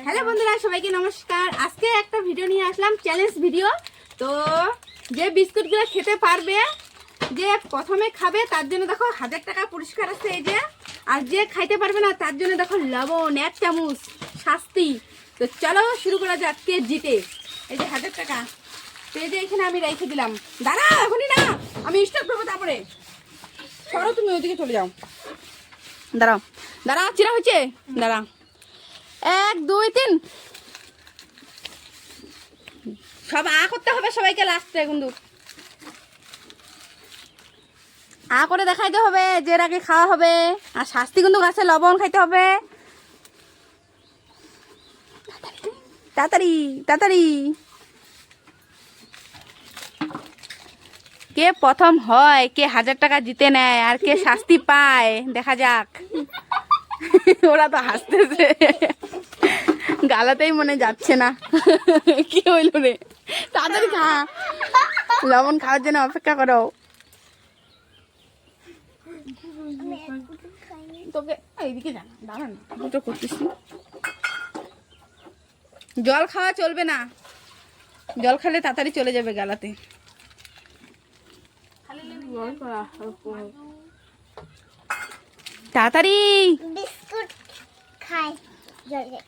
Hello বন্ধুরা, সবাইকে নমস্কার। আজকে একটা ভিডিও নিয়ে আসলাম, চ্যালেঞ্জ ভিডিও। তো যে বিস্কুটগুলো খেতে পারবে, যে প্রথমে খাবে তার জন্য দেখো 1000 টাকা পুরস্কার আছে এই যে। আর যে খাইতে পারবে না তার জন্য দেখো লবণ 1 চামচ শাস্তি। তো চলো শুরু করা যাক, কে জিতে। এই যে 1000 টাকা, তো এই যে এখানে আমি রেখে দিলাম। দাঁড়া, এখনই না, আমি স্টপ করবো তারপরে। সরো, তুমি ওইদিকে চলে যাও। দাঁড়াও দাঁড়া, চিরা হয়েছে, দাঁড়া। 1 2 3 সব আ করতে হবে সবাইকে লাস্টে, কিন্তু আ করে দেখাইতে হবে যে আগে খাওয়া হবে। আর শাস্তি কিন্তু গাছে লবণ খাইতে হবে। তাড়াতাড়ি তাড়াতাড়ি। কে প্রথম হয়, কে 1000 টাকা জিতে নেয়, আর কে শাস্তি পায় দেখা যাক। ওরা তো হাসতেছে, গালাতেই মনে যাচ্ছে না। কি হইল রে, তাড়াতাড়ি খা, লবণ খাওয়ার জন্য অপেক্ষা করো। তোকে এইদিকে জানা, দাঁড়ান দুটো করতেছি। জল খাওয়া চলবে না, জল খেলে তাড়াতাড়ি চলে যাবে গালাতে। তাড়াতাড়ি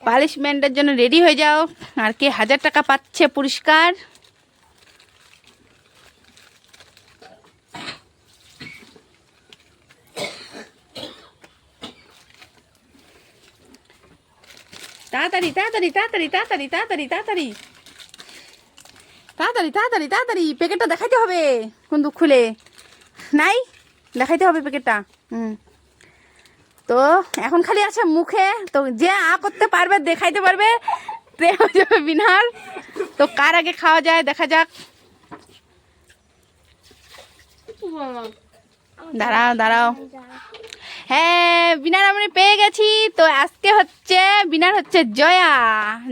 পানিশমেন্টের জন্য রেডি হয়ে যাও। আর কে 1000 টাকা পাচ্ছে পুরস্কার। তাড়াতাড়ি তাড়াতাড়ি তাড়াতাড়ি তাড়াতাড়ি তাড়াতাড়ি তাড়াতাড়ি তাড়াতাড়ি তাড়াতাড়ি তাড়াতাড়ি। প্যাকেটটা দেখাইতে হবে, কিন্তু খুলে নাই, দেখাইতে হবে প্যাকেটটা। তো এখন খালি আছে মুখে। তো যে আ করতে পারবে, দেখাইতে পারবে, তে হয়ে যাবে বিনার। তো কার আগে খাওয়া যায় দেখা যাক। দাঁড়াও দাঁড়াও, হ্যাঁ বিনার আমি পেয়ে গেছি। তো আজকে হচ্ছে বিনার হচ্ছে জয়া।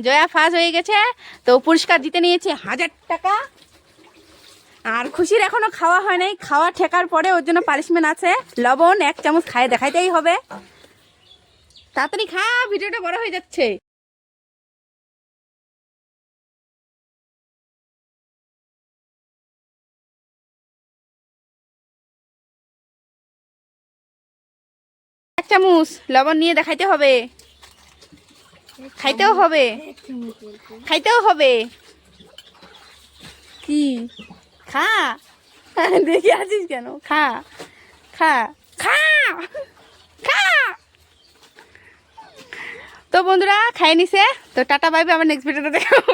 জয়া ফার্স্ট হয়ে গেছে, তো পুরস্কার জিতে নিয়েছে 1000 টাকা। আর খুশির এখনো খাওয়া হয় নাই, খাওয়া ঠেকার পরে ওর জন্য পানিশমেন্ট আছে, লবণ 1 চামচ খায় দেখাইতেই হবে। তাড়াতাড়ি খা, ভিডিওটা বড় হয়ে যাচ্ছে। এক চামচ লবণ নিয়ে দেখাইতে হবে, খাইতেও হবে, খাইতেও হবে। কি খা, দেখে আছিস কেন, খা খা খা খা। তো বন্ধুরা খাই নিছে, তো টাটা বাই বাই, আবার নেক্সট ভিডিওতে দেখা হবে।